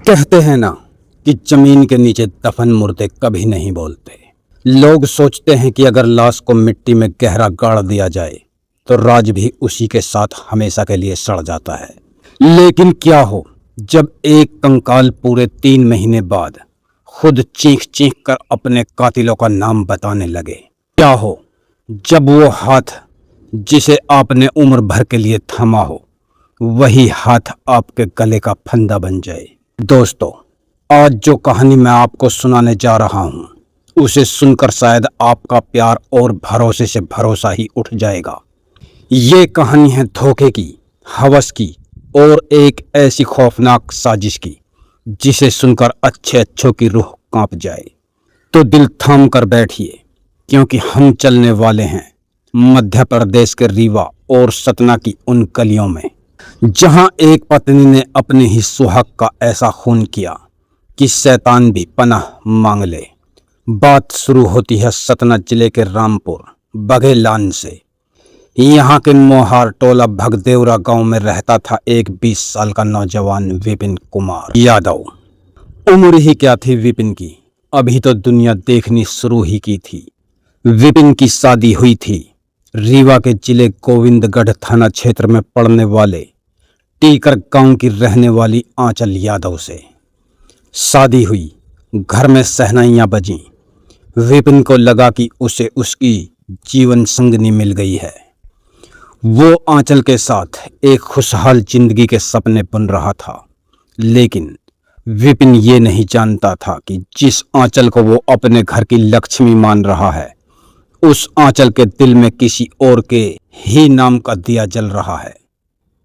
कहते हैं ना कि जमीन के नीचे दफन मुर्दे कभी नहीं बोलते। लोग सोचते हैं कि अगर लाश को मिट्टी में गहरा गाड़ दिया जाए तो राज भी उसी के साथ हमेशा के लिए सड़ जाता है। लेकिन क्या हो जब एक कंकाल पूरे 3 महीने बाद खुद चीख चीख कर अपने कातिलों का नाम बताने लगे। क्या हो जब वो हाथ जिसे आपने उम्र भर के लिए थामा हो वही हाथ आपके गले का फंदा बन जाए। दोस्तों, आज जो कहानी मैं आपको सुनाने जा रहा हूं उसे सुनकर शायद आपका प्यार और भरोसे से भरोसा ही उठ जाएगा। ये कहानी है धोखे की, हवस की और एक ऐसी खौफनाक साजिश की जिसे सुनकर अच्छों की रूह कांप जाए। तो दिल थाम कर बैठिए क्योंकि हम चलने वाले हैं मध्य प्रदेश के रीवा और सतना की उन गलियों में जहां एक पत्नी ने अपने ही सुहाग का ऐसा खून किया कि शैतान भी पनाह मांग ले। बात शुरू होती है सतना जिले के रामपुर बघेलान से। यहाँ के मोहार टोला भगदेवरा गांव में रहता था एक 20 साल का नौजवान विपिन कुमार यादव। उम्र ही क्या थी विपिन की, अभी तो दुनिया देखनी शुरू ही की थी। विपिन की शादी हुई थी रीवा के जिले गोविंदगढ़ थाना क्षेत्र में पड़ने वाले टीकर गांव की रहने वाली आंचल यादव से। शादी हुई, घर में शहनाइयां बजीं। विपिन को लगा कि उसे उसकी जीवन संगनी मिल गई है। वो आंचल के साथ एक खुशहाल जिंदगी के सपने बुन रहा था। लेकिन विपिन ये नहीं जानता था कि जिस आंचल को वो अपने घर की लक्ष्मी मान रहा है उस आंचल के दिल में किसी और के ही नाम का दिया जल रहा है।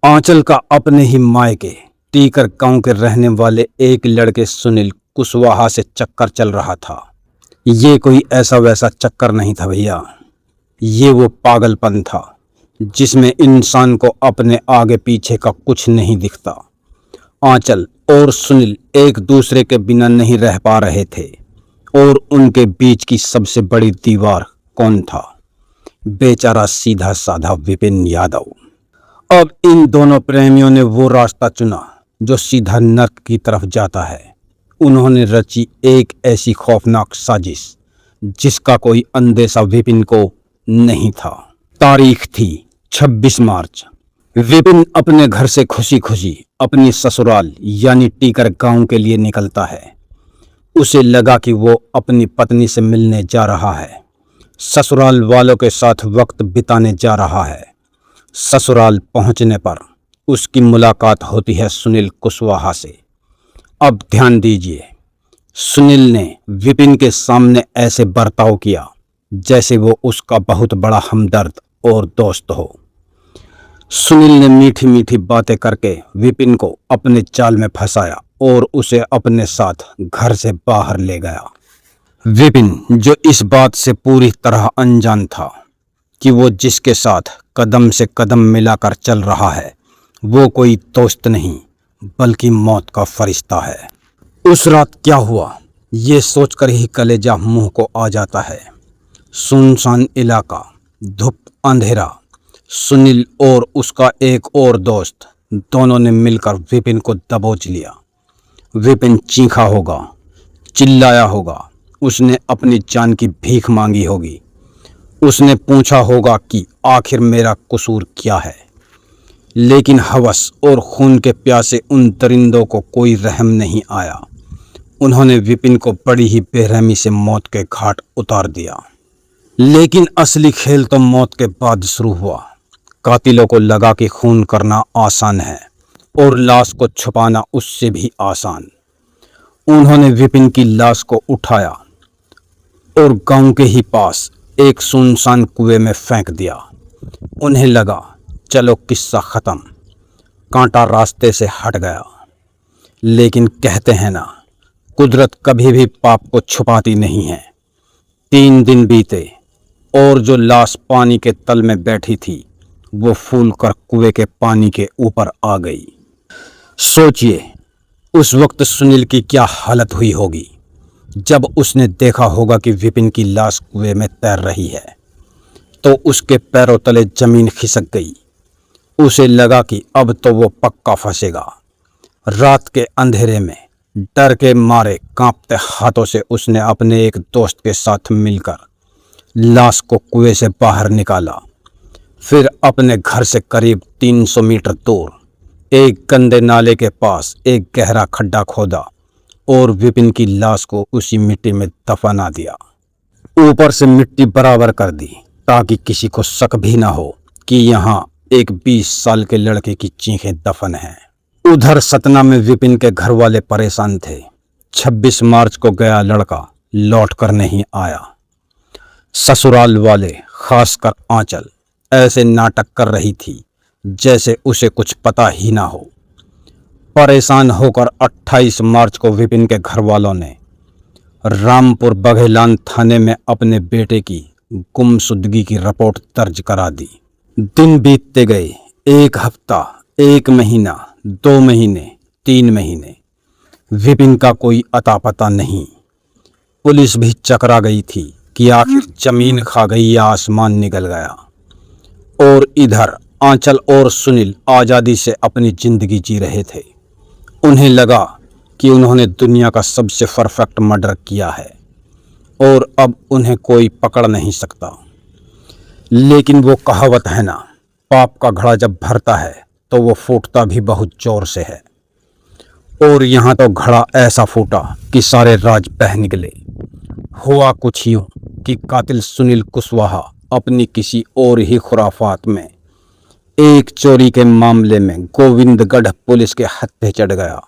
आंचल का अपने ही मायके टीकर गांव के रहने वाले एक लड़के सुनील कुशवाहा से चक्कर चल रहा था। ये कोई ऐसा वैसा चक्कर नहीं था भैया, ये वो पागलपन था जिसमें इंसान को अपने आगे पीछे का कुछ नहीं दिखता। आंचल और सुनील एक दूसरे के बिना नहीं रह पा रहे थे और उनके बीच की सबसे बड़ी दीवार कौन था? बेचारा सीधा साधा विपिन यादव। अब इन दोनों प्रेमियों ने वो रास्ता चुना जो सीधा नर्क की तरफ जाता है। उन्होंने रची एक ऐसी खौफनाक साजिश जिसका कोई अंदेशा विपिन को नहीं था। तारीख थी 26 मार्च। विपिन अपने घर से खुशी खुशी अपनी ससुराल यानी टीकर गांव के लिए निकलता है। उसे लगा कि वो अपनी पत्नी से मिलने जा रहा है, ससुराल वालों के साथ वक्त बिताने जा रहा है। ससुराल पहुंचने पर उसकी मुलाकात होती है सुनील कुशवाहा से। अब ध्यान दीजिए, सुनील ने विपिन के सामने ऐसे बर्ताव किया जैसे वो उसका बहुत बड़ा हमदर्द और दोस्त हो। सुनील ने मीठी मीठी बातें करके विपिन को अपने जाल में फंसाया और उसे अपने साथ घर से बाहर ले गया। विपिन जो इस बात से पूरी तरह अनजान था कि वो जिसके साथ कदम से कदम मिलाकर चल रहा है वो कोई दोस्त नहीं बल्कि मौत का फरिश्ता है। उस रात क्या हुआ ये सोचकर ही कलेजा मुंह को आ जाता है। सुनसान इलाका, धूप, अंधेरा। सुनील और उसका एक और दोस्त दोनों ने मिलकर विपिन को दबोच लिया। विपिन चीखा होगा, चिल्लाया होगा, उसने अपनी जान की भीख मांगी होगी। उसने पूछा होगा कि आखिर मेरा कसूर क्या है। लेकिन हवस और खून के प्यासे उन दरिंदों को कोई रहम नहीं आया। उन्होंने विपिन को बड़ी ही बेरहमी से मौत के घाट उतार दिया। लेकिन असली खेल तो मौत के बाद शुरू हुआ। कातिलों को लगा कि खून करना आसान है और लाश को छुपाना उससे भी आसान। उन्होंने विपिन की लाश को उठाया और गांव के ही पास एक सुनसान कुएं में फेंक दिया। उन्हें लगा चलो किस्सा खत्म, कांटा रास्ते से हट गया। लेकिन कहते हैं ना, कुदरत कभी भी पाप को छुपाती नहीं है। 3 दिन बीते और जो लाश पानी के तल में बैठी थी वो फूल कर कुएं के पानी के ऊपर आ गई। सोचिए उस वक्त सुनील की क्या हालत हुई होगी जब उसने देखा होगा कि विपिन की लाश कुएं में तैर रही है। तो उसके पैरों तले जमीन खिसक गई। उसे लगा कि अब तो वो पक्का फंसेगा। रात के अंधेरे में डर के मारे कांपते हाथों से उसने अपने एक दोस्त के साथ मिलकर लाश को कुएं से बाहर निकाला। फिर अपने घर से करीब 300 मीटर दूर एक गंदे नाले के पास एक गहरा खड्डा खोदा और विपिन की लाश को उसी मिट्टी में दफना दिया। ऊपर से मिट्टी बराबर कर दी ताकि किसी को शक भी ना हो कि यहाँ एक 20 साल के लड़के की चीखें दफन हैं। उधर सतना में विपिन के घर वाले परेशान थे। 26 मार्च को गया लड़का लौट कर नहीं आया। ससुराल वाले, खासकर आंचल, ऐसे नाटक कर रही थी जैसे उसे कुछ पता ही ना हो। परेशान होकर 28 मार्च को विपिन के घर वालों ने रामपुर बघेलान थाने में अपने बेटे की गुमशुदगी की रिपोर्ट दर्ज करा दी। दिन बीतते गए। 1 हफ्ता, 1 महीना, 2 महीने, 3 महीने, विपिन का कोई अता पता नहीं। पुलिस भी चकरा गई थी कि आखिर जमीन खा गई या आसमान निकल गया। और इधर आंचल और सुनील आज़ादी से अपनी जिंदगी जी रहे थे। उन्हें लगा कि उन्होंने दुनिया का सबसे परफेक्ट मर्डर किया है और अब उन्हें कोई पकड़ नहीं सकता। लेकिन वो कहावत है ना, पाप का घड़ा जब भरता है तो वो फूटता भी बहुत जोर से है। और यहाँ तो घड़ा ऐसा फूटा कि सारे राज बह निकले। हुआ कुछ यूं कि कातिल सुनील कुशवाहा अपनी किसी और ही खुराफात में एक चोरी के मामले में गोविंदगढ़ पुलिस के हत्थे चढ़ गया।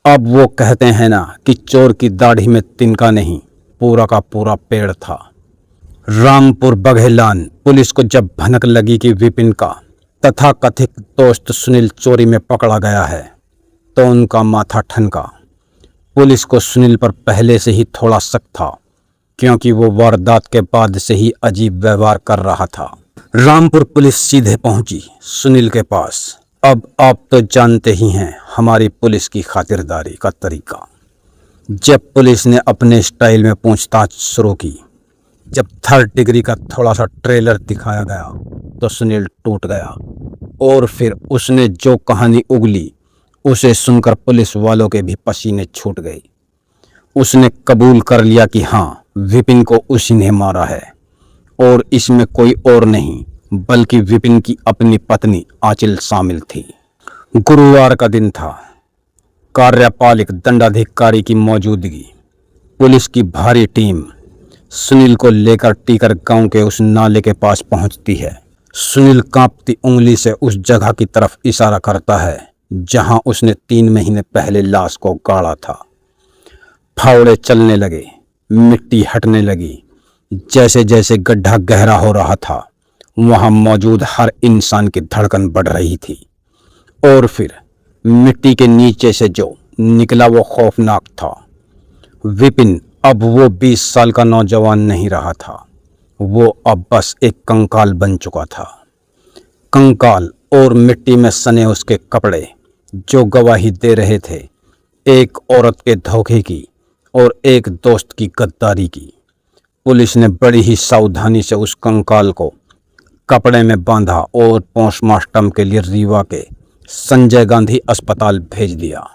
अब वो कहते हैं ना कि चोर की दाढ़ी में तिनका नहीं, पूरा का पूरा पेड़ था। रामपुर बघेलान पुलिस को जब भनक लगी कि विपिन का तथाकथित दोस्त सुनील चोरी में पकड़ा गया है तो उनका माथा ठनका। पुलिस को सुनील पर पहले से ही थोड़ा शक था क्योंकि वो वारदात के बाद से ही अजीब व्यवहार कर रहा था। रामपुर पुलिस सीधे पहुंची सुनील के पास। अब आप तो जानते ही हैं हमारी पुलिस की खातिरदारी का तरीका। जब पुलिस ने अपने स्टाइल में पूछताछ शुरू की, जब 3rd डिग्री का थोड़ा सा ट्रेलर दिखाया गया तो सुनील टूट गया। और फिर उसने जो कहानी उगली उसे सुनकर पुलिस वालों के भी पसीने छूट गए। उसने कबूल कर लिया कि हाँ, विपिन को उसी ने मारा है और इसमें कोई और नहीं बल्कि विपिन की अपनी पत्नी आंचल शामिल थी। गुरुवार का दिन था। कार्यपालिक दंडाधिकारी की मौजूदगी। पुलिस की भारी टीम सुनील को लेकर टीकर गांव के उस नाले के पास पहुंचती है। सुनील कांपती उंगली से उस जगह की तरफ इशारा करता है जहां उसने 3 महीने पहले लाश को गाड़ा था। फावड़े चलने लगे, मिट्टी हटने लगी। जैसे जैसे गड्ढा गहरा हो रहा था वहां मौजूद हर इंसान की धड़कन बढ़ रही थी। और फिर मिट्टी के नीचे से जो निकला वो खौफनाक था। विपिन अब वो 20 साल का नौजवान नहीं रहा था। वो अब बस एक कंकाल बन चुका था। कंकाल और मिट्टी में सने उसके कपड़े जो गवाही दे रहे थे एक औरत के धोखे की और एक दोस्त की गद्दारी की। पुलिस ने बड़ी ही सावधानी से उस कंकाल को कपड़े में बांधा और पोस्टमार्टम के लिए रीवा के संजय गांधी अस्पताल भेज दिया।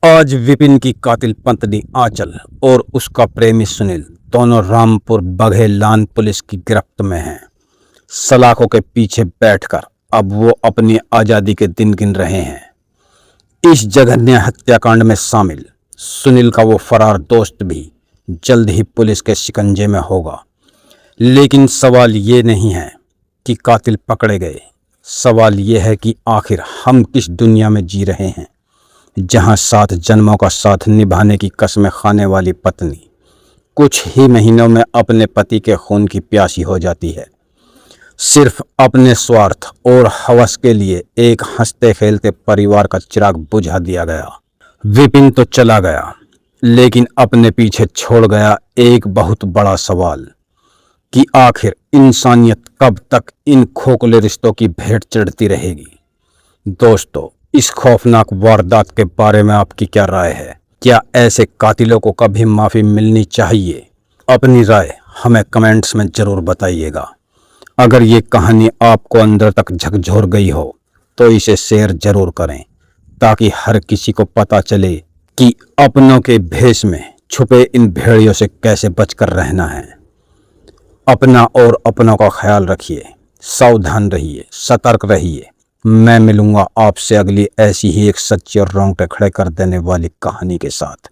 आज विपिन की कातिल पत्नी आंचल और उसका प्रेमी सुनील दोनों रामपुर बघेलान पुलिस की गिरफ्त में हैं। सलाखों के पीछे बैठकर अब वो अपनी आज़ादी के दिन गिन रहे हैं। इस जघन्य हत्याकांड में शामिल सुनील का वो फरार दोस्त भी जल्द ही पुलिस के शिकंजे में होगा। लेकिन सवाल ये नहीं है कि कातिल पकड़े गए। सवाल ये है कि आखिर हम किस दुनिया में जी रहे हैं जहां 7 जन्मों का साथ निभाने की कसमें खाने वाली पत्नी कुछ ही महीनों में अपने पति के खून की प्यासी हो जाती है। सिर्फ अपने स्वार्थ और हवस के लिए एक हंसते खेलते परिवार का चिराग बुझा दिया गया। विपिन तो चला गया लेकिन अपने पीछे छोड़ गया एक बहुत बड़ा सवाल कि आखिर इंसानियत कब तक इन खोखले रिश्तों की भेंट चढ़ती रहेगी। दोस्तों, इस खौफनाक वारदात के बारे में आपकी क्या राय है? क्या ऐसे कातिलों को कभी माफ़ी मिलनी चाहिए? अपनी राय हमें कमेंट्स में ज़रूर बताइएगा। अगर ये कहानी आपको अंदर तक झकझोर गई हो तो इसे शेयर ज़रूर करें ताकि हर किसी को पता चले कि अपनों के भेष में छुपे इन भेड़ियों से कैसे बचकर रहना है। अपना और अपनों का ख्याल रखिए, सावधान रहिए, सतर्क रहिए। मैं मिलूंगा आपसे अगली ऐसी ही एक सच्ची और रोंगटे खड़े कर देने वाली कहानी के साथ।